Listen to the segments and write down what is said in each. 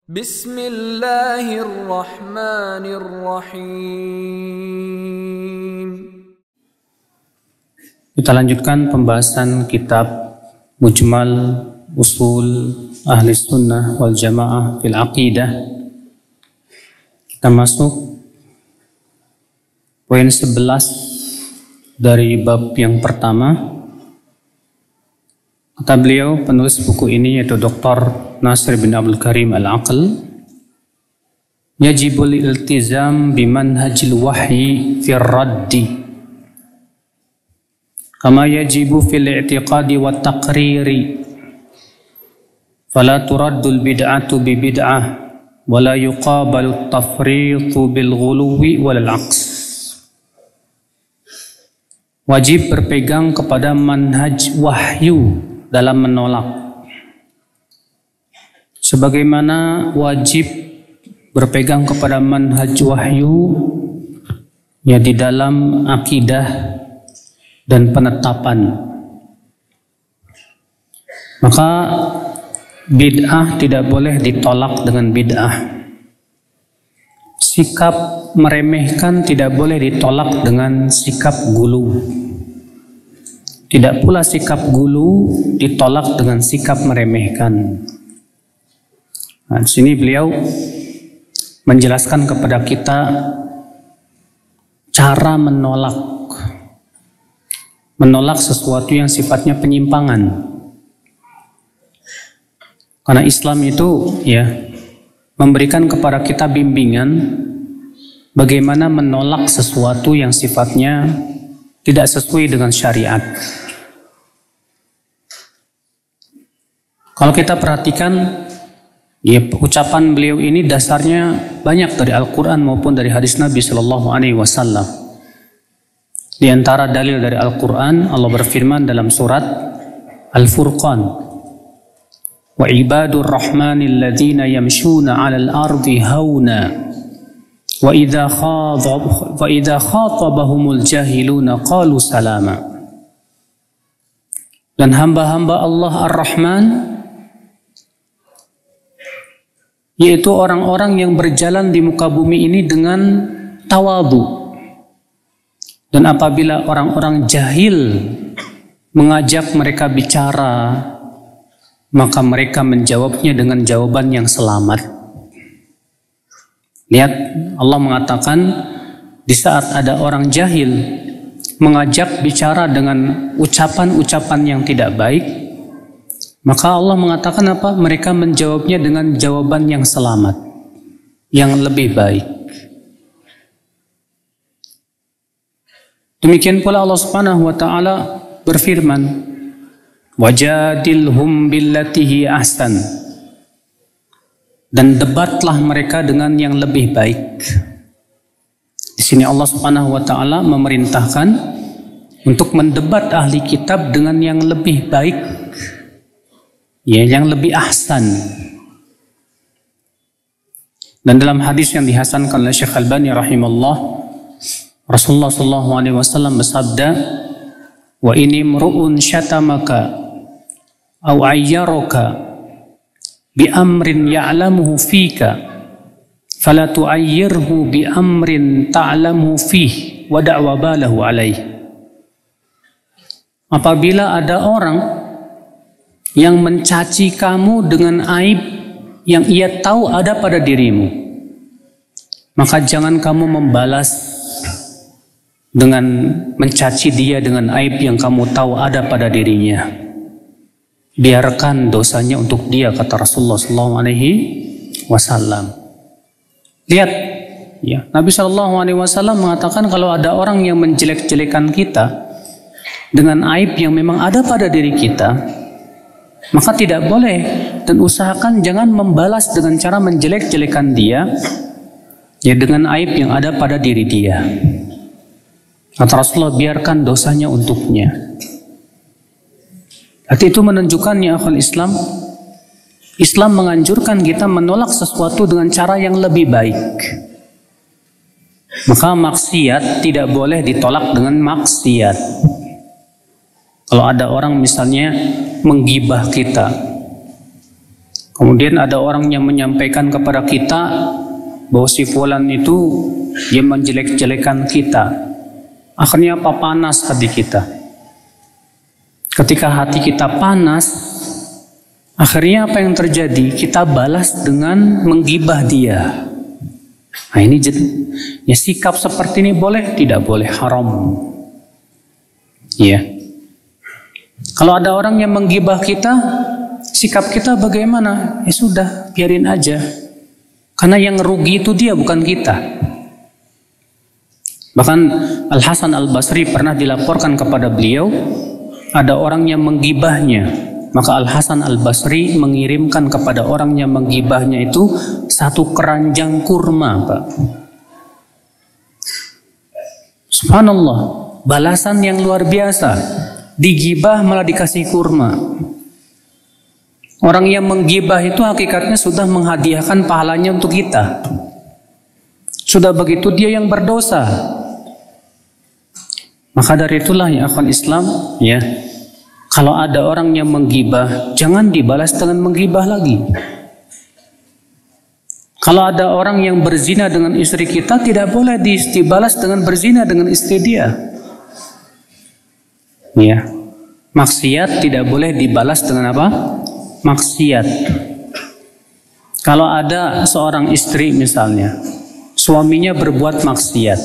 Bismillahirrahmanirrahim. Kita lanjutkan pembahasan kitab Mujmal Usul Ahli Sunnah wal Jamaah fil Aqidah. Kita masuk poin 11 dari bab yang pertama. Kata beliau, penulis buku ini yaitu Dr. Nasir bin Abdul Karim Al-Aql, yajibul iltizam bimanhajil wahyi fir raddi kama yajibu fil i'tiqadi wa taqriri fala turaddul bid'atu bi bid'ah wa la yuqabalu tafritu bil ghuluwi wal aqs. Wajib berpegang kepada manhaj wahyu dalam menolak, sebagaimana wajib berpegang kepada manhaj wahyu ya di dalam akidah dan penetapan. Maka bid'ah tidak boleh ditolak dengan bid'ah. Sikap meremehkan tidak boleh ditolak dengan sikap gulu. Tidak pula sikap gulu ditolak dengan sikap meremehkan. Nah, di sini beliau menjelaskan kepada kita cara menolak sesuatu yang sifatnya penyimpangan. Karena Islam itu ya memberikan kepada kita bimbingan bagaimana menolak sesuatu yang sifatnya tidak sesuai dengan syariat. Kalau kita perhatikan, ya, ucapan beliau ini dasarnya banyak dari Al-Quran maupun dari hadis Nabi Sallallahu Alaihi Wasallam. Di antara dalil dari Al-Quran, Allah berfirman dalam surat Al-Furqan, wa ibadur rahmanil ladzina yamshuna 'alal ardi hauna wa idza khatabahumul jahiluna qalu salama. Dan hamba-hamba Allah Ar-Rahman, yaitu orang-orang yang berjalan di muka bumi ini dengan tawadhu. Dan apabila orang-orang jahil mengajak mereka bicara, maka mereka menjawabnya dengan jawaban yang selamat. Lihat, Allah mengatakan di saat ada orang jahil mengajak bicara dengan ucapan-ucapan yang tidak baik, maka Allah mengatakan apa? Mereka menjawabnya dengan jawaban yang selamat, yang lebih baik. Demikian pula Allah Subhanahu wa taala berfirman, wajadilhum billati hi ahsan, dan debatlah mereka dengan yang lebih baik. Di sini Allah Subhanahu wa taala memerintahkan untuk mendebat ahli kitab dengan yang lebih baik, ya, yang lebih ahsan. Dan dalam hadis yang dihasankan oleh Syekh Albani rahimahullah, Rasulullah sallallahu alaihi wasallam bersabda, wa ini mru'un syatamaka aw ayyaraka bi amrin ya'lamuhu fika fala tu'ayyirhu bi amrin ta'lamuhu fihi wa da'wa balahu alaih. Apabila ada orang yang mencaci kamu dengan aib yang ia tahu ada pada dirimu, maka jangan kamu membalas dengan mencaci dia dengan aib yang kamu tahu ada pada dirinya. Biarkan dosanya untuk dia, kata Rasulullah SAW. Lihat, ya, Nabi SAW mengatakan kalau ada orang yang menjelek-jelekan kita dengan aib yang memang ada pada diri kita, maka tidak boleh, dan usahakan jangan membalas dengan cara menjelek-jelekan dia, ya, dengan aib yang ada pada diri dia. Kata Rasulullah, biarkan dosanya untuknya. Arti itu menunjukkan, ya akhul Islam, Islam menganjurkan kita menolak sesuatu dengan cara yang lebih baik. Maka maksiat tidak boleh ditolak dengan maksiat. Kalau ada orang misalnya menggibah kita, Kemudian ada orang yang menyampaikan kepada kita bahwa si fulan itu dia menjelek-jelekan kita. Akhirnya apa? Panas hati kita. Ketika hati kita panas, akhirnya apa yang terjadi? Kita balas dengan menggibah dia. Nah ini ya, sikap seperti ini boleh? Tidak boleh, haram. Ya. Kalau ada orang yang menggibah kita, sikap kita bagaimana? Ya sudah, biarin aja. Karena yang rugi itu dia, bukan kita. Bahkan Al-Hasan Al-Basri pernah dilaporkan kepada beliau, ada orang yang menggibahnya. Maka Al-Hasan Al-Basri mengirimkan kepada orang yang menggibahnya itu 1 keranjang kurma, Pak. Subhanallah, balasan yang luar biasa. Digibah malah dikasih kurma. Orang yang menggibah itu hakikatnya sudah menghadiahkan pahalanya untuk kita. Sudah begitu dia yang berdosa. Maka dari itulah ya akhwan Islam, ya, kalau ada orang yang menggibah, jangan dibalas dengan menggibah lagi. Kalau ada orang yang berzina dengan istri kita, tidak boleh dibalas dengan berzina dengan istri dia. Ya, maksiat tidak boleh dibalas dengan apa? Maksiat. Kalau ada seorang istri misalnya, suaminya berbuat maksiat,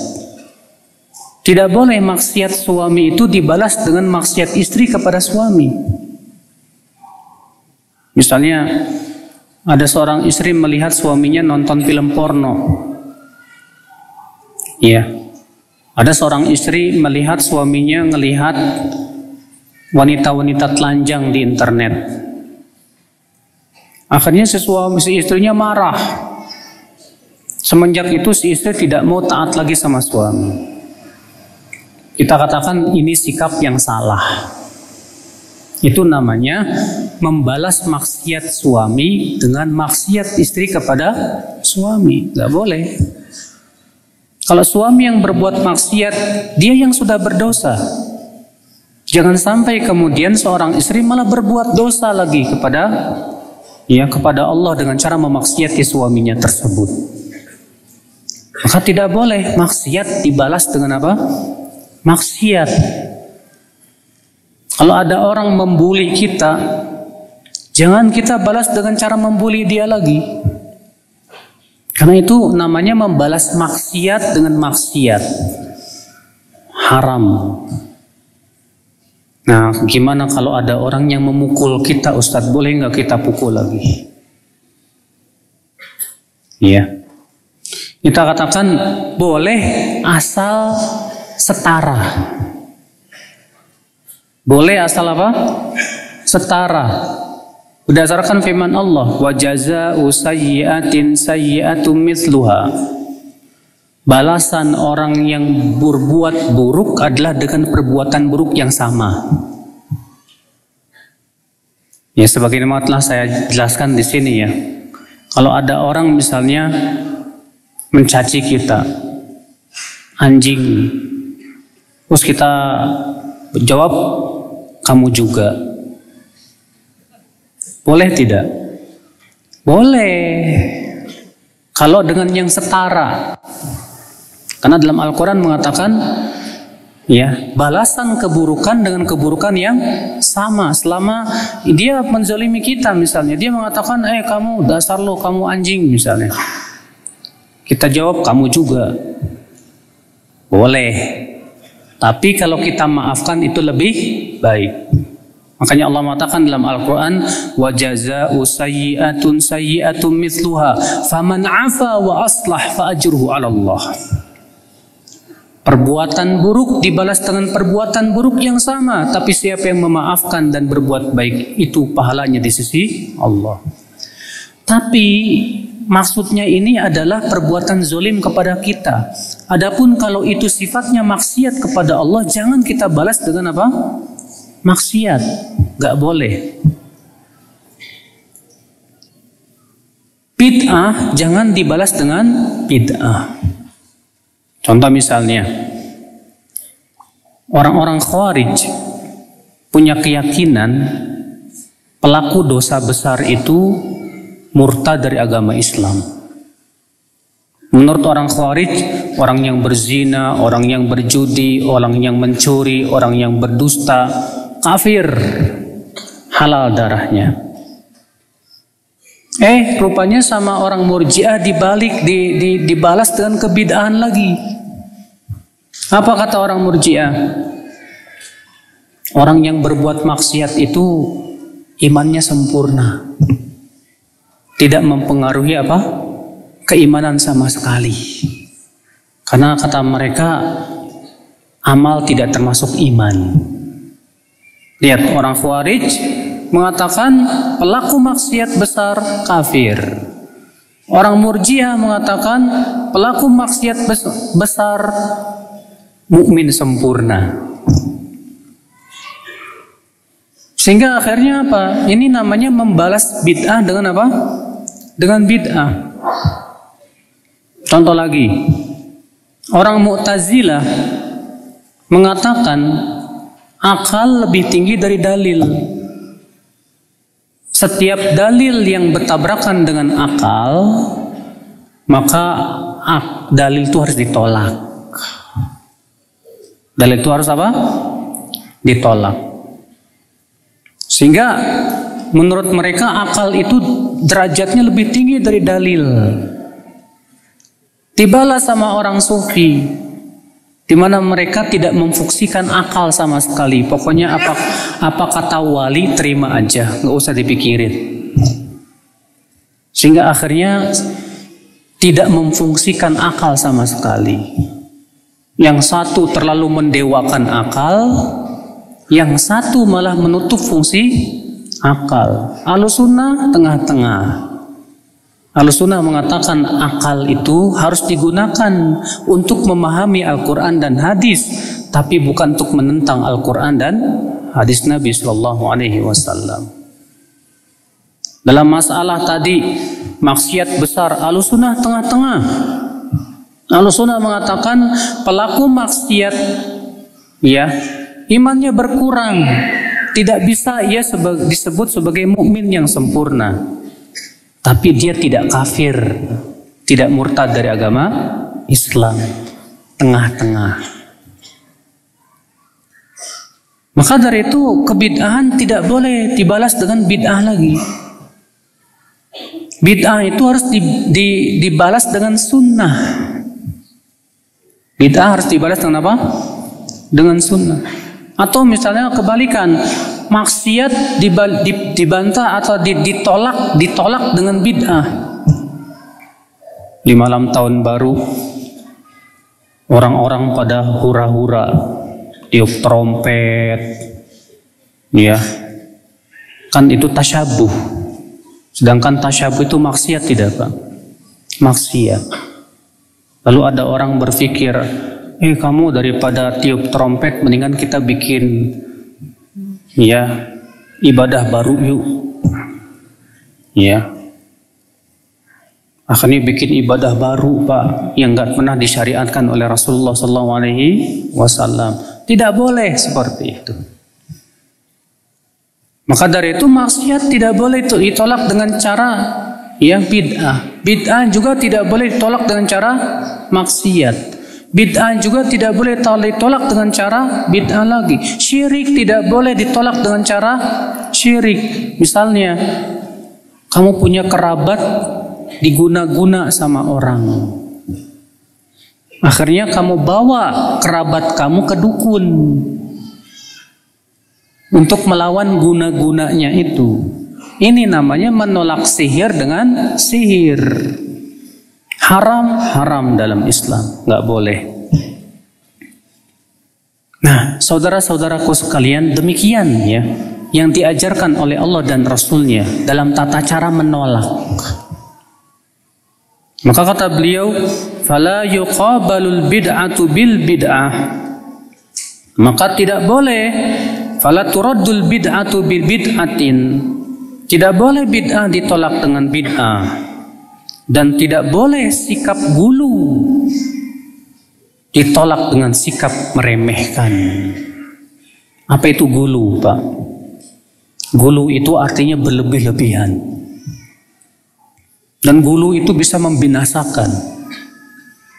tidak boleh maksiat suami itu dibalas dengan maksiat istri kepada suami. Misalnya ada seorang istri melihat suaminya nonton film porno. Ya. Ada seorang istri melihat suaminya ngelihat wanita-wanita telanjang di internet. Akhirnya si istrinya marah. Semenjak itu si istri tidak mau taat lagi sama suami. Kita katakan ini sikap yang salah. Itu namanya membalas maksiat suami dengan maksiat istri kepada suami. Gak boleh. Kalau suami yang berbuat maksiat, dia yang sudah berdosa. Jangan sampai kemudian seorang istri malah berbuat dosa lagi kepada Allah dengan cara memaksiati suaminya tersebut. Maka tidak boleh maksiat dibalas dengan apa? Maksiat. Kalau ada orang membuli kita, jangan kita balas dengan cara membuli dia lagi. Karena itu namanya membalas maksiat dengan maksiat. Haram. Nah, gimana kalau ada orang yang memukul kita, Ustadz? Boleh nggak kita pukul lagi? Iya. Kita katakan boleh asal setara. Boleh asal apa? Setara. Berdasarkan firman Allah, wa jazaa'u sayyi'atin sayyi'atun mithluha. Balasan orang yang berbuat buruk adalah dengan perbuatan buruk yang sama. Ya, sebagaimana telah saya jelaskan di sini ya. Kalau ada orang misalnya mencaci kita, anjing, terus kita jawab kamu juga. Boleh tidak? Boleh. Kalau dengan yang setara. Karena dalam Al-Quran mengatakan, ya, balasan keburukan dengan keburukan yang sama. Selama dia menzalimi kita misalnya, dia mengatakan, kamu dasar lo, kamu anjing misalnya. Kita jawab kamu juga. Boleh. Tapi kalau kita maafkan itu lebih baik. Makanya Allah mengatakan dalam Al-Quran, wa jazaa'u sayyi'atun sayyi'atun mithluha faman 'afa wa aslah fa ajruhu 'ala Allah. Perbuatan buruk dibalas dengan perbuatan buruk yang sama, tapi siapa yang memaafkan dan berbuat baik itu pahalanya di sisi Allah. Tapi maksudnya ini adalah perbuatan zolim kepada kita. Adapun kalau itu sifatnya maksiat kepada Allah, jangan kita balas dengan apa? Maksiat. Gak boleh. Bid'ah jangan dibalas dengan bid'ah. Contoh misalnya, orang-orang Khawarij punya keyakinan pelaku dosa besar itu murtad dari agama Islam. Menurut orang Khawarij, orang yang berzina, orang yang berjudi, orang yang mencuri, orang yang berdusta, kafir, halal darahnya. Rupanya sama orang Murji'ah dibalas dengan kebid'ahan lagi. Apa kata orang Murji'ah? Orang yang berbuat maksiat itu imannya sempurna, tidak mempengaruhi keimanan sama sekali. Karena kata mereka amal tidak termasuk iman. Lihat, orang Khawarij mengatakan pelaku maksiat besar kafir. Orang Murji'ah mengatakan pelaku maksiat besar mukmin sempurna. Sehingga akhirnya apa? Ini namanya membalas bid'ah dengan apa? Dengan bid'ah. Contoh lagi, orang Mu'tazilah mengatakan akal lebih tinggi dari dalil. Setiap dalil yang bertabrakan dengan akal, maka dalil itu harus ditolak. Dalil itu harus apa? Ditolak. Sehingga menurut mereka akal itu derajatnya lebih tinggi dari dalil. Tibalah sama orang sufi, di mana mereka tidak memfungsikan akal sama sekali. Pokoknya apa kata wali terima aja, nggak usah dipikirin. Sehingga akhirnya tidak memfungsikan akal sama sekali. Yang satu terlalu mendewakan akal, yang satu malah menutup fungsi akal. Ahlussunnah tengah-tengah. Ahlussunnah mengatakan akal itu harus digunakan untuk memahami Al-Quran dan hadis, tapi bukan untuk menentang Al-Quran dan hadis Nabi Sallallahu Alaihi Wasallam. Dalam masalah tadi maksiat besar, Ahlussunnah tengah-tengah. Ahlussunnah mengatakan pelaku maksiat, imannya berkurang, tidak bisa ia disebut sebagai mukmin yang sempurna. Tapi dia tidak kafir, tidak murtad dari agama Islam, tengah-tengah. Maka dari itu kebid'ahan tidak boleh dibalas dengan bid'ah lagi. Bid'ah itu harus dibalas dengan sunnah. Bid'ah harus dibalas dengan apa? Dengan sunnah. Atau misalnya kebalikan, maksiat dibantah atau ditolak dengan bid'ah. Di malam tahun baru, orang-orang pada hura-hura, tiup trompet, kan itu tasyabuh. Sedangkan tasyabuh itu maksiat, tidak Pak? Maksiat. Lalu ada orang berpikir, kamu daripada tiup trompet, mendingan kita bikin ibadah baru yuk. Akhirnya bikin ibadah baru Pak, yang nggak pernah disyariatkan oleh Rasulullah SAW. Tidak boleh seperti itu. Maka dari itu maksiat tidak boleh itu ditolak dengan cara bid'ah. Bid'ah juga tidak boleh ditolak dengan cara maksiat. Bid'ah juga tidak boleh ditolak dengan cara bid'ah lagi. Syirik tidak boleh ditolak dengan cara syirik. Misalnya, kamu punya kerabat diguna-guna sama orang. Akhirnya kamu bawa kerabat kamu ke dukun untuk melawan guna-gunanya itu. Ini namanya menolak sihir dengan sihir. Haram dalam Islam, nggak boleh. Nah, saudara-saudaraku sekalian, demikian yang diajarkan oleh Allah dan Rasulnya dalam tata cara menolak. Maka kata beliau, fala yuqabalul bid'atu bil bid'ah. Maka tidak boleh, fala turaddul bid'atu bil bid'atin. Tidak boleh bid'ah ditolak dengan bid'ah. Dan tidak boleh sikap gulu ditolak dengan sikap meremehkan. Apa itu gulu, Pak? Gulu itu artinya berlebih-lebihan. Dan gulu itu bisa membinasakan.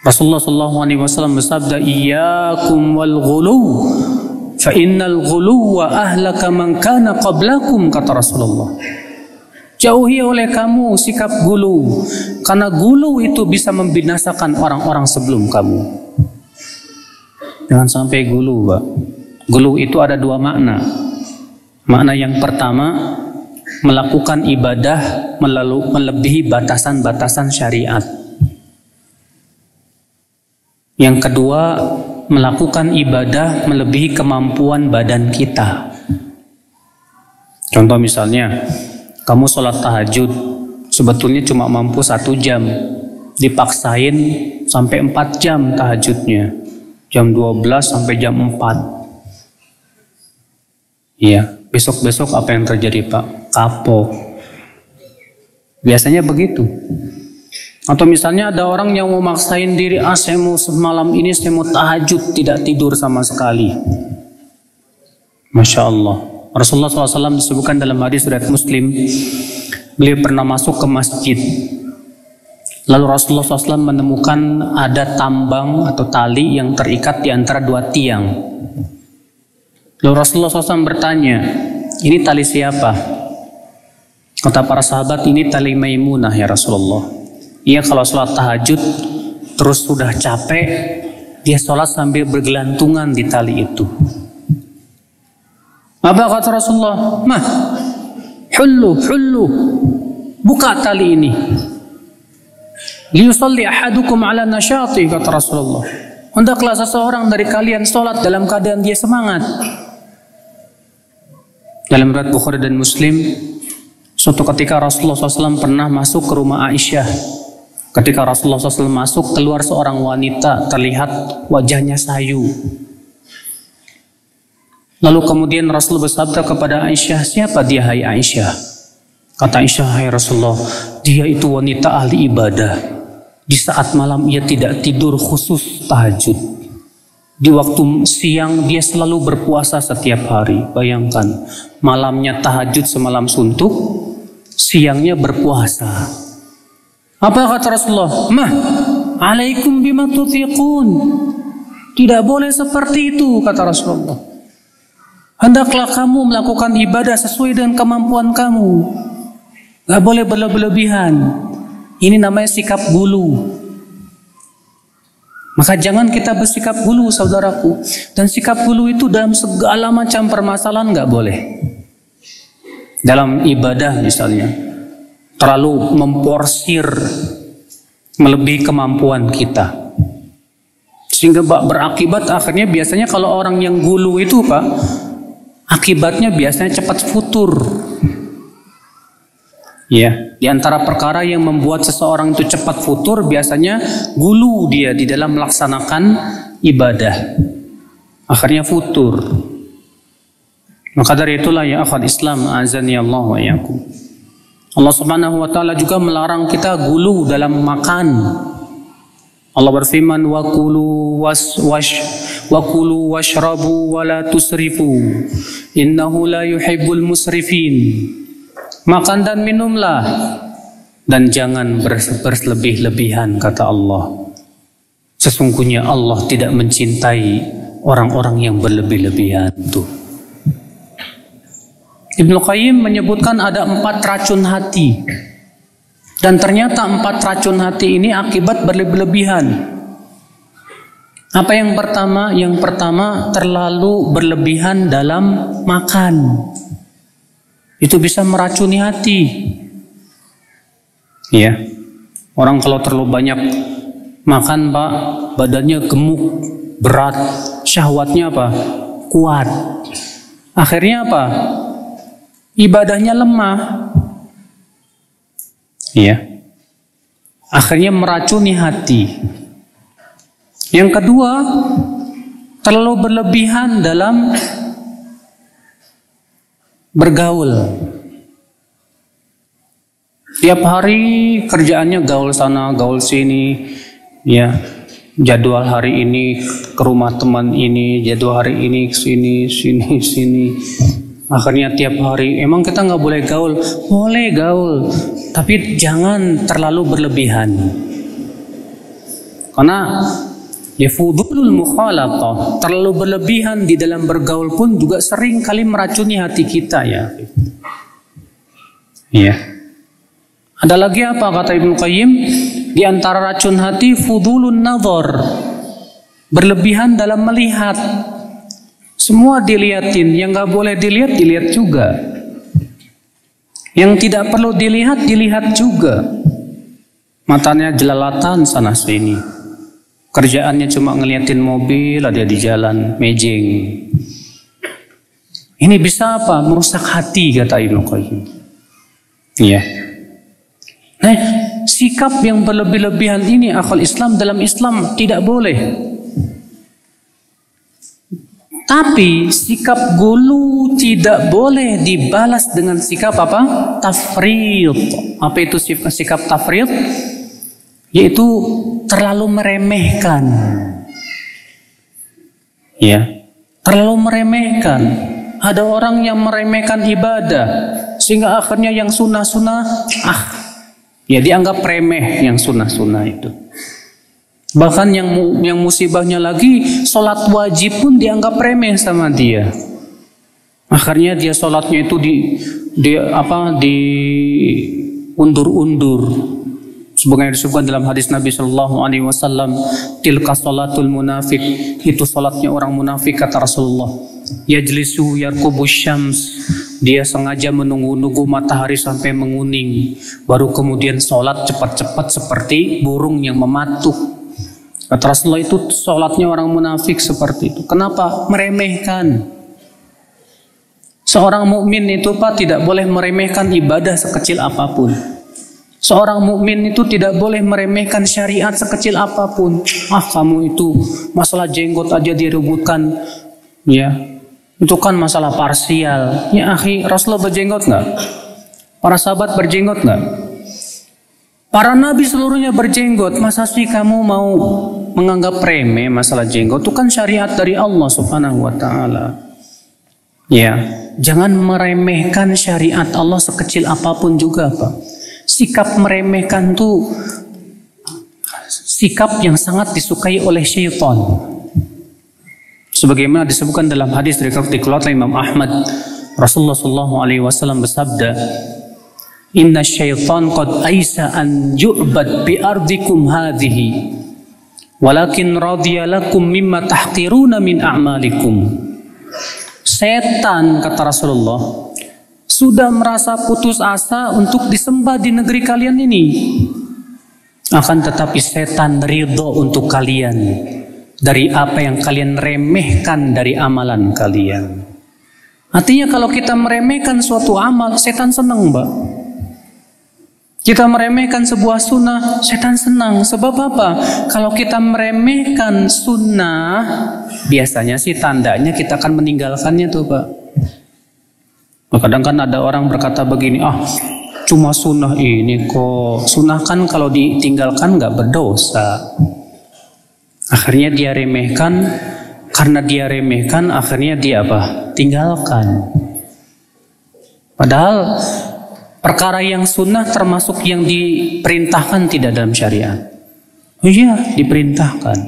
Rasulullah SAW bersabda, "Iyyakum wal ghulu, fa innal ghuluwa ahlaka man kana qablakum," kata Rasulullah. Jauhi oleh kamu sikap gulu, karena gulu itu bisa membinasakan orang-orang sebelum kamu. Jangan sampai gulu, Pak. Gulu itu ada dua makna. Makna yang pertama, melakukan ibadah melebihi batasan-batasan syariat. Yang kedua, melakukan ibadah melebihi kemampuan badan kita. Contoh misalnya, kamu sholat tahajud, sebetulnya cuma mampu 1 jam, dipaksain sampai 4 jam tahajudnya, jam 12 sampai jam 4. Iya, besok-besok apa yang terjadi, Pak? Kapok. Biasanya begitu. Atau misalnya ada orang yang mau maksain diri, saya mau semalam ini saya mau tahajud, tidak tidur sama sekali. Masya Allah. Rasulullah SAW disebutkan dalam hadis riwayat Muslim, beliau pernah masuk ke masjid. Lalu Rasulullah SAW menemukan ada tambang atau tali yang terikat di antara 2 tiang. Lalu Rasulullah SAW bertanya, ini tali siapa? Kata para sahabat, ini tali Maimunah ya Rasulullah. Ia kalau sholat tahajud terus sudah capek, dia sholat sambil bergelantungan di tali itu. Apa kata Rasulullah? Mah, hullu, buka tali ini. Liyusalli ahadukum ala nasyati, kata Rasulullah. Hendaklah seseorang dari kalian sholat dalam keadaan dia semangat. Dalam riwayat Bukhari dan Muslim, suatu ketika Rasulullah SAW pernah masuk ke rumah Aisyah. Ketika Rasulullah SAW masuk, keluar seorang wanita, terlihat wajahnya sayu. Lalu kemudian Rasul bersabda kepada Aisyah, siapa dia hai Aisyah? Kata Aisyah, hai Rasulullah, dia itu wanita ahli ibadah. Di saat malam ia tidak tidur khusus tahajud. Di waktu siang dia selalu berpuasa setiap hari. Bayangkan, malamnya tahajud semalam suntuk, siangnya berpuasa. Apa kata Rasulullah? Mah, alaikum bima tutiqun. Tidak boleh seperti itu, kata Rasulullah. Hendaklah kamu melakukan ibadah sesuai dengan kemampuan kamu. Gak boleh berlebihan. Ini namanya sikap gulu. Maka jangan kita bersikap gulu, saudaraku. Dan sikap gulu itu dalam segala macam permasalahan gak boleh. Dalam ibadah misalnya, terlalu memporsir melebihi kemampuan kita, sehingga berakibat akhirnya biasanya kalau orang yang gulu itu, Pak, akibatnya biasanya cepat futur. Ya, di antara perkara yang membuat seseorang itu cepat futur biasanya gulu dia di dalam melaksanakan ibadah, akhirnya futur. Maka dari itulah ya akhwat Islam, azani Allah wa iyyakum, Allah Subhanahu wa taala juga melarang kita gulu dalam makan. Allah berfirman, wa kulu washrabu wa la tusrifu innahu la yuhibbul musrifin. Makan dan minumlah dan jangan berlebih-lebihan, kata Allah. Sesungguhnya Allah tidak mencintai orang-orang yang berlebih-lebihan. Tuh. Ibnu Qayyim menyebutkan ada 4 racun hati. Dan ternyata 4 racun hati ini akibat berlebih-lebihan. Apa yang pertama? Yang pertama, terlalu berlebihan dalam makan. Itu bisa meracuni hati. Ya. Orang kalau terlalu banyak makan, Pak, badannya gemuk, berat, syahwatnya apa? Kuat. Akhirnya apa? Ibadahnya lemah. Iya. Akhirnya meracuni hati. Yang kedua, terlalu berlebihan dalam bergaul. Tiap hari kerjaannya gaul sana, gaul sini, ya. Jadwal hari ini ke rumah teman ini, jadwal hari ini ke sini. Akhirnya tiap hari, emang kita nggak boleh gaul? Boleh gaul, tapi jangan terlalu berlebihan. Karena yafudulul mukhalatah, terlalu berlebihan di dalam bergaul pun juga sering kali meracuni hati kita ya. Iya. Ada lagi apa kata Ibnu Qayyim? Di antara racun hati fudulun nazar, berlebihan dalam melihat. Semua dilihatin, yang nggak boleh dilihat, dilihat juga. Yang tidak perlu dilihat, dilihat juga. Matanya jelalatan sana sini. Kerjaannya cuma ngeliatin mobil, ada di jalan, mejeng. Ini bisa apa? Merusak hati, kata Ibnu Qayyim. Iya. Nah, sikap yang berlebih-lebihan ini akal Islam dalam Islam tidak boleh. Tapi sikap gulu tidak boleh dibalas dengan sikap apa? Tafrid. Apa itu sikap tafrid? Yaitu terlalu meremehkan. Ya, terlalu meremehkan. Ada orang yang meremehkan ibadah sehingga akhirnya yang sunnah-sunnah ya dianggap remeh yang sunnah-sunnah itu. Bahkan yang musibahnya lagi, sholat wajib pun dianggap remeh sama dia. Akhirnya dia sholatnya itu diundur-undur. Sebagaimana disebutkan dalam hadis Nabi Shallallahu Alaihi Wasallam, tilka sholatul munafik, itu sholatnya orang munafik kata Rasulullah. Yajlisu yarkubus syams, dia sengaja menunggu-nunggu matahari sampai menguning, baru kemudian sholat cepat-cepat seperti burung yang mematuk. Kata Rasulullah itu sholatnya orang munafik seperti itu. Kenapa? Meremehkan. Seorang mukmin itu Pak tidak boleh meremehkan ibadah sekecil apapun. Seorang mukmin itu tidak boleh meremehkan syariat sekecil apapun. Kamu itu masalah jenggot aja direbutkan, ya. Itu kan masalah parsial. Ya akhi, Rasulullah berjenggot nggak? Para sahabat berjenggot nggak? Para nabi seluruhnya berjenggot. Masa sih kamu mau menganggap remeh masalah jenggot? Itu kan syariat dari Allah Subhanahu wa taala. Ya, jangan meremehkan syariat Allah sekecil apapun juga, Pak. Sikap meremehkan tuh sikap yang sangat disukai oleh syaitan. Sebagaimana disebutkan dalam hadis dari dikeluarkan Imam Ahmad, Rasulullah sallallahu alaihi wasallam bersabda, "Inna syaitan qad aisa an yu'bad bi ardikum hadhihi, walakin radiya lakum mimma tahqiruna min a'malikum." Setan, kata Rasulullah, sudah merasa putus asa untuk disembah di negeri kalian ini. Akan tetapi setan ridho untuk kalian dari apa yang kalian remehkan dari amalan kalian. Artinya kalau kita meremehkan suatu amal, setan senang, Mbak. Kita meremehkan sebuah sunnah, setan senang. Sebab apa? Kalau kita meremehkan sunnah, biasanya sih tandanya kita akan meninggalkannya tuh, Pak. Kadang kan ada orang berkata begini, cuma sunnah ini kok. Sunnah kan kalau ditinggalkan nggak berdosa. Akhirnya dia remehkan, karena dia remehkan, akhirnya dia apa? Tinggalkan. Padahal perkara yang sunnah termasuk yang diperintahkan tidak dalam syariat. Iya, diperintahkan.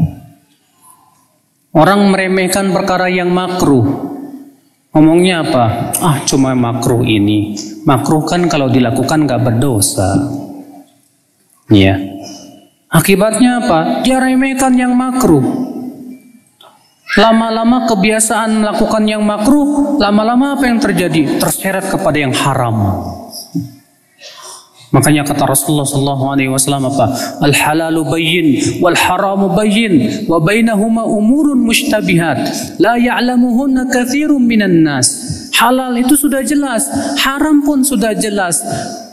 Orang meremehkan perkara yang makruh. Ngomongnya apa? Cuma makruh ini. Makruh kan kalau dilakukan gak berdosa. Iya. Akibatnya apa? Dia remehkan yang makruh. Lama-lama kebiasaan melakukan yang makruh, lama-lama apa yang terjadi? Terseret kepada yang haram. Makanya kata Rasulullah SAW apa? Al-halalu bayyin wal haramu bayyin wa bainahuma umurun mushtabihat la ya'lamuhunna katsirun minan nas. Halal itu sudah jelas, haram pun sudah jelas.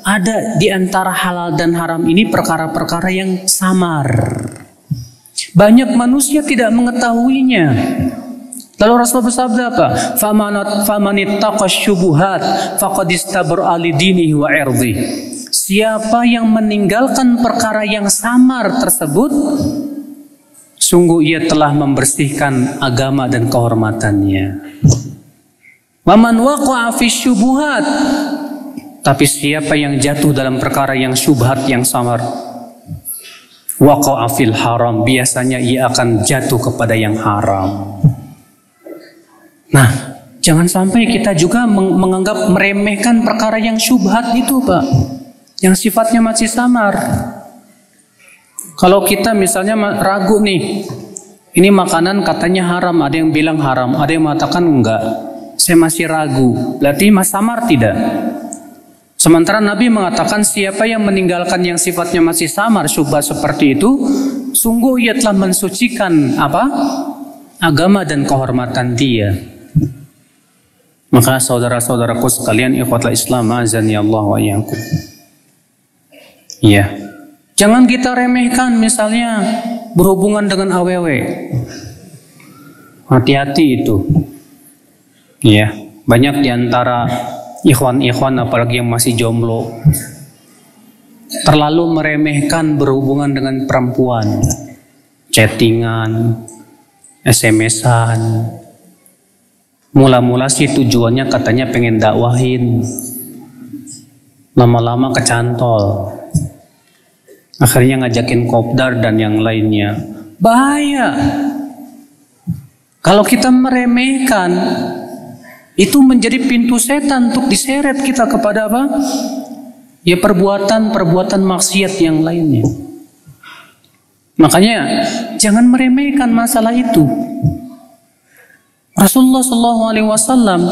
Ada di antara halal dan haram ini perkara-perkara yang samar. Banyak manusia tidak mengetahuinya. Lalu Rasulullah bersabda apa? Famanittaqash syubuhat faqad istabra'a lidinihi wa 'irdihi. Siapa yang meninggalkan perkara yang samar tersebut, sungguh ia telah membersihkan agama dan kehormatannya. Waman waqa'a fi syubuhat. Tapi siapa yang jatuh dalam perkara yang syubhat, yang samar, waqa'a fil haram, biasanya ia akan jatuh kepada yang haram. Nah, jangan sampai kita juga menganggap meremehkan perkara yang syubhat itu, Pak, yang sifatnya masih samar. Kalau kita misalnya ragu nih, ini makanan katanya haram, ada yang bilang haram, ada yang mengatakan enggak, saya masih ragu, berarti masih samar tidak? Sementara Nabi mengatakan siapa yang meninggalkan yang sifatnya masih samar, syubhat seperti itu, sungguh ia telah mensucikan apa? Agama dan kehormatan dia. Maka saudara-saudaraku sekalian, ikhwatul Islam, azani Allah wa iyyakum. Iya. Jangan kita remehkan misalnya berhubungan dengan AWW. Hati-hati itu. Iya, banyak diantara ikhwan-ikhwan apalagi yang masih jomblo terlalu meremehkan berhubungan dengan perempuan, chattingan, SMS-an. Mula-mula sih tujuannya katanya pengen dakwahin, lama-lama kecantol, akhirnya ngajakin kopdar dan yang lainnya. Bahaya kalau kita meremehkan. Itu menjadi pintu setan untuk diseret kita kepada apa? Ya perbuatan maksiat yang lainnya. Makanya jangan meremehkan masalah itu. Rasulullah SAW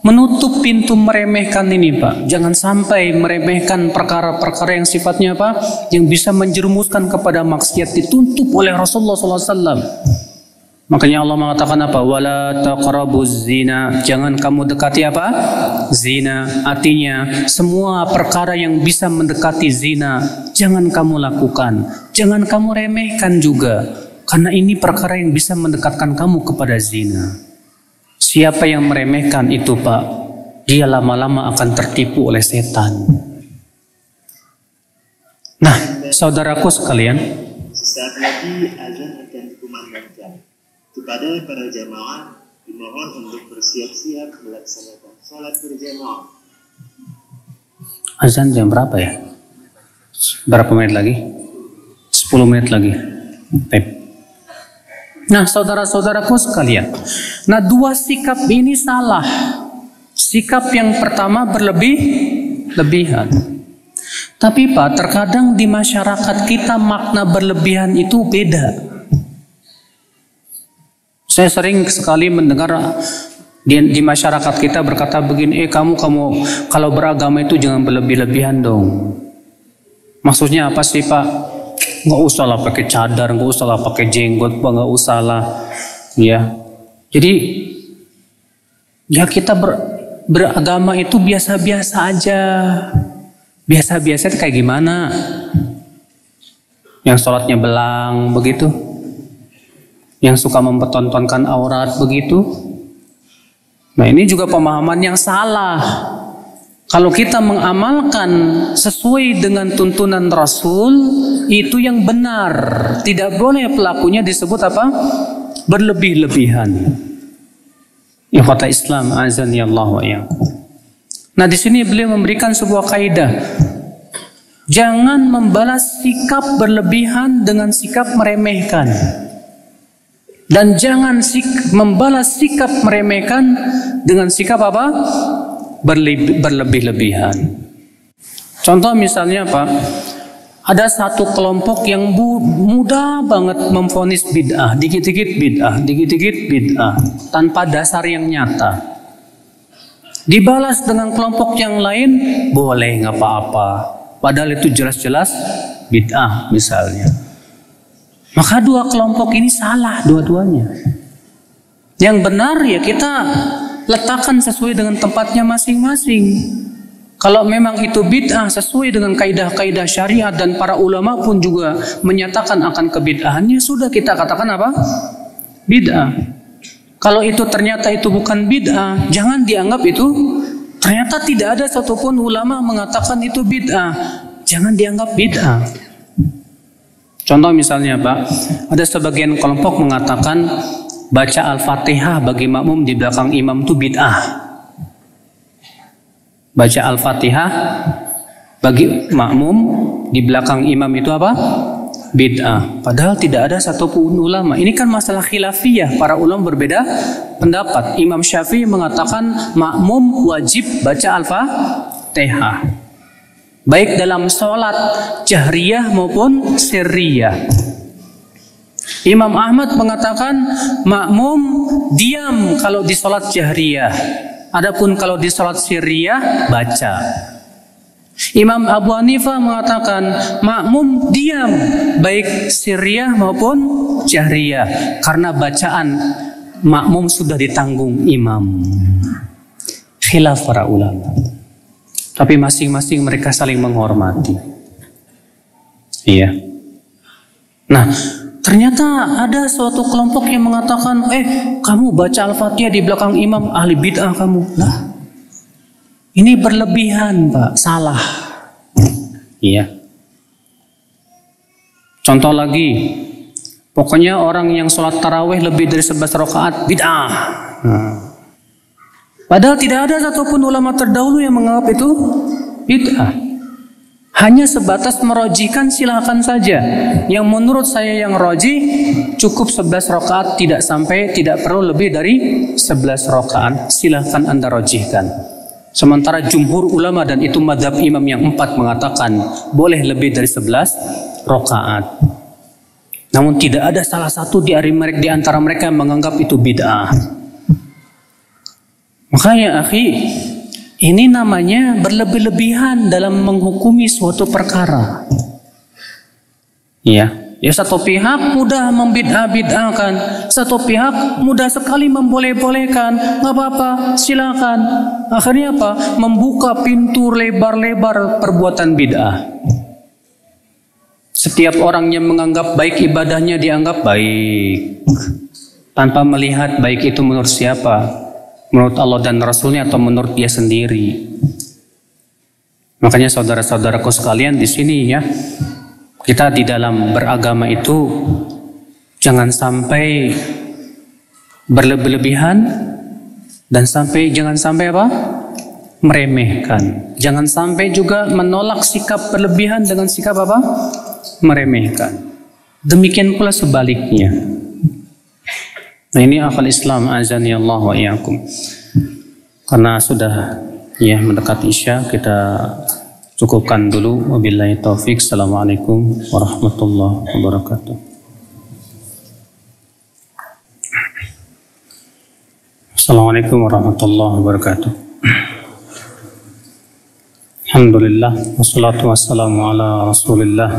menutup pintu meremehkan ini, Pak. Jangan sampai meremehkan perkara-perkara yang sifatnya apa? Yang bisa menjerumuskan kepada maksiat, ditutup oleh Rasulullah SAW. Makanya Allah mengatakan apa? Wala taqrabuz zina. Jangan kamu dekati apa? Zina. Artinya semua perkara yang bisa mendekati zina jangan kamu lakukan. Jangan kamu remehkan juga. Karena ini perkara yang bisa mendekatkan kamu kepada zina. Siapa yang meremehkan itu, Pak, dia lama-lama akan tertipu oleh setan. Nah, saudaraku sekalian, sesaat lagi azan akan dikumandangkan. Kepada para jamaah dimohon untuk bersiap-siap melaksanakan sholat berjamaah. Azan jam berapa ya? Berapa menit lagi? 10 menit lagi. Nah, saudara-saudaraku sekalian, nah dua sikap ini salah. Sikap yang pertama berlebihan. Tapi Pak, terkadang di masyarakat kita makna berlebihan itu beda. Saya sering sekali mendengar di masyarakat kita berkata begini, kamu kalau beragama itu jangan berlebih-lebihan dong. Maksudnya apa sih, Pak? Nggak usah lah pakai cadar, nggak usah lah pakai jenggot, nggak usah lah, ya. Jadi ya kita beragama itu biasa-biasa aja. Biasa-biasa itu kayak gimana? Yang sholatnya belang begitu, yang suka mempertontonkan aurat begitu. Nah, ini juga pemahaman yang salah. Kalau kita mengamalkan sesuai dengan tuntunan Rasul, itu yang benar. Tidak boleh pelakunya disebut apa? Berlebih-lebihan. Ikhwata Islam, azani Allah wa iyyakum. Nah, di sini beliau memberikan sebuah kaidah. Jangan membalas sikap berlebihan dengan sikap meremehkan. Dan jangan membalas sikap meremehkan dengan sikap apa? Berlebih-lebihan. Contoh misalnya Pak, ada satu kelompok yang mudah banget memvonis bid'ah, dikit-dikit bid'ah, tanpa dasar yang nyata. Dibalas dengan kelompok yang lain, boleh nggak apa-apa. Padahal itu jelas-jelas bid'ah misalnya. Maka dua kelompok ini salah dua-duanya. Yang benar ya kita letakkan sesuai dengan tempatnya masing-masing. Kalau memang itu bid'ah sesuai dengan kaidah-kaidah syariat dan para ulama pun juga menyatakan akan kebid'ahannya, sudah kita katakan apa? Bid'ah. Kalau itu ternyata itu bukan bid'ah, jangan dianggap itu ternyata tidak ada satupun ulama mengatakan itu bid'ah. Jangan dianggap bid'ah. Contoh misalnya Pak, ada sebagian kelompok mengatakan baca Al-Fatihah bagi makmum di belakang imam itu bid'ah. baca Al-Fatihah bagi makmum di belakang imam itu apa? Bid'ah. Padahal tidak ada satupun ulama. Ini kan masalah khilafiyah. Para ulama berbeda pendapat. Imam Syafi'i mengatakan makmum wajib baca Al-Fatihah, baik dalam sholat jahriyah maupun sirriyah. Imam Ahmad mengatakan makmum diam kalau di sholat jahriyah, adapun kalau di sholat sirriyah baca. Imam Abu Hanifah mengatakan makmum diam baik sirriyah maupun jahriyah karena bacaan makmum sudah ditanggung imam. Khilaf para ulama. Tapi masing-masing mereka saling menghormati. Iya. Nah, ternyata ada suatu kelompok yang mengatakan, kamu baca Al-Fatihah di belakang imam, ahli bid'ah kamu. Lah, ini berlebihan, Pak. Salah. Iya. Contoh lagi, pokoknya orang yang sholat tarawih lebih dari 11 rakaat bid'ah. Padahal tidak ada satupun ulama terdahulu yang menganggap itu bid'ah. Hanya sebatas merojikan, silakan saja. Yang menurut saya yang roji cukup 11 rakaat, tidak perlu lebih dari 11 rakaat. Silakan Anda rojihkan. Sementara jumhur ulama dan itu madhab imam yang 4 mengatakan boleh lebih dari 11 rakaat. Namun tidak ada salah satu di antara mereka yang menganggap itu bid'ah. Makanya akhi, ini namanya berlebih-lebihan dalam menghukumi suatu perkara. Ya, satu pihak mudah membid'ah-bid'ahkan, satu pihak mudah sekali memboleh-bolehkan. Nggak apa-apa, silakan. Akhirnya apa? Membuka pintu lebar-lebar perbuatan bid'ah. Setiap orang yang menganggap baik ibadahnya dianggap baik, tanpa melihat baik itu menurut siapa. Menurut Allah dan Rasulnya atau menurut dia sendiri. Makanya saudara-saudaraku sekalian di sini ya, kita di dalam beragama itu jangan sampai berlebih-lebihan dan jangan sampai apa? Meremehkan. Jangan sampai juga menolak sikap berlebihan dengan sikap apa? Meremehkan. Demikian pula sebaliknya. Nah, ini akal Islam, azani Allah wa iyyakum. Karena sudah mendekat Isya, kita cukupkan dulu. Wabillahi taufik. Assalamualaikum warahmatullahi wabarakatuh. Assalamualaikum warahmatullahi wabarakatuh. Alhamdulillah wassalatu wassalamu ala Rasulillah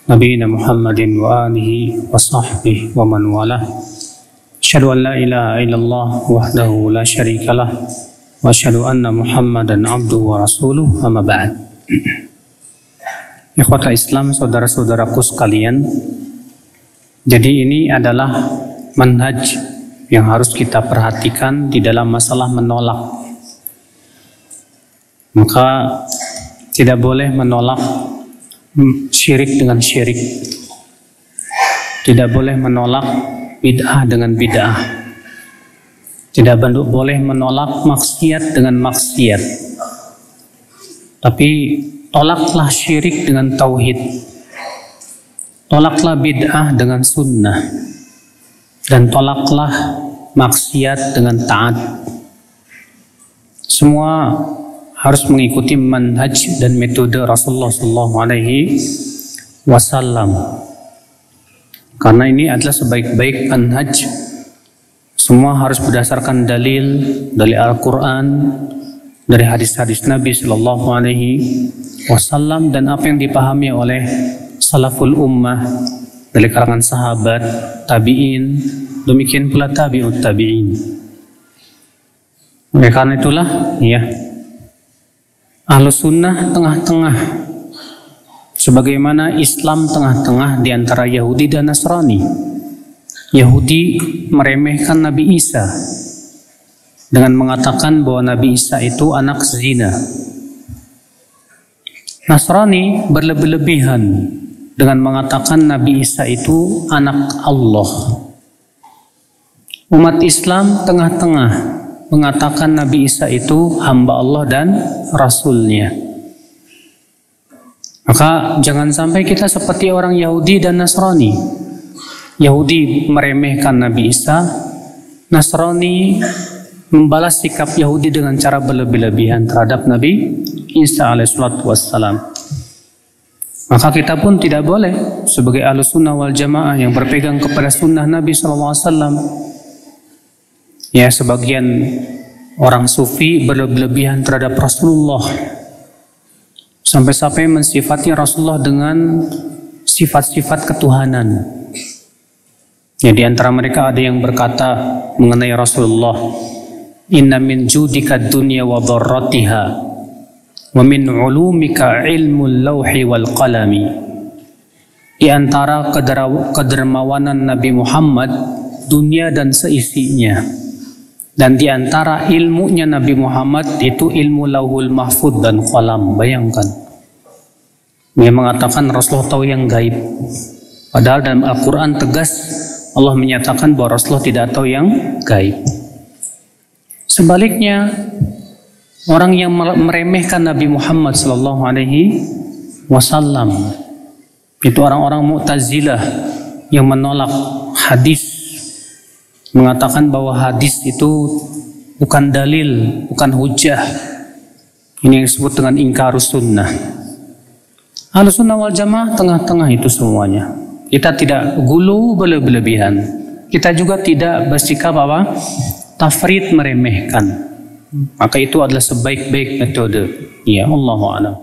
Nabiyina Muhammadin wa alihi wa sahbihi wa man walah. Asyhadu an la ilaha illallah wahdahu la syarikalah wa asyhadu anna Muhammadan abduhu wa rasuluh, amma ba'd. Ikhwatal Islam, saudara-saudaraku sekalian, jadi ini adalah manhaj yang harus kita perhatikan di dalam masalah menolak. Maka tidak boleh menolak syirik dengan syirik, tidak boleh menolak bid'ah dengan bid'ah, tidak boleh menolak maksiat dengan maksiat. Tapi tolaklah syirik dengan tauhid, tolaklah bid'ah dengan sunnah, dan tolaklah maksiat dengan taat. Semua harus mengikuti manhaj dan metode Rasulullah SAW. Karena ini adalah sebaik-baik manhaj. Semua harus berdasarkan dalil dari Al-Quran, dari hadis-hadis Nabi SAW, dan apa yang dipahami oleh salaful ummah dari kalangan sahabat, tabi'in, demikian pula tabi'ut tabi'in. Oleh karena itulah, Ahlus Sunnah tengah-tengah, sebagaimana Islam tengah-tengah di antara Yahudi dan Nasrani. Yahudi meremehkan Nabi Isa dengan mengatakan bahwa Nabi Isa itu anak zina. Nasrani berlebih-lebihan dengan mengatakan Nabi Isa itu anak Allah. Umat Islam tengah-tengah mengatakan Nabi Isa itu hamba Allah dan Rasulnya. Maka jangan sampai kita seperti orang Yahudi dan Nasrani. Yahudi meremehkan Nabi Isa, Nasrani membalas sikap Yahudi dengan cara berlebih-lebihan terhadap Nabi Isa alaihissalam. Maka kita pun tidak boleh sebagai Ahlus Sunnah wal Jamaah yang berpegang kepada sunnah Nabi SAW. Ya, sebagian orang sufi berlebihan terhadap Rasulullah sampai-sampai mensifati Rasulullah dengan sifat-sifat ketuhanan. Ya, di antara mereka ada yang berkata mengenai Rasulullah, "Inna min judika dunya wa dharratiha wa min ulumika ilmul lauhi wal qalami." Di antara kedermawanan Nabi Muhammad dunia dan seisinya, dan di antara ilmunya Nabi Muhammad itu ilmu lauhul mahfud dan qalam. Bayangkan, dia mengatakan Rasulullah tahu yang gaib, padahal dalam Al-Quran tegas Allah menyatakan bahwa Rasulullah tidak tahu yang gaib. Sebaliknya, orang yang meremehkan Nabi Muhammad SAW itu orang-orang Mu'tazilah yang menolak hadis, mengatakan bahwa hadis itu bukan dalil, bukan hujah. Ini yang disebut dengan ingkarus sunnah. Ahlus Sunnah wal Jamaah tengah-tengah itu semuanya. Kita tidak gulu berlebihan. Kita juga tidak bersikap tafrid meremehkan. Maka itu adalah sebaik-baik metode. Ya, Allahu a'lam.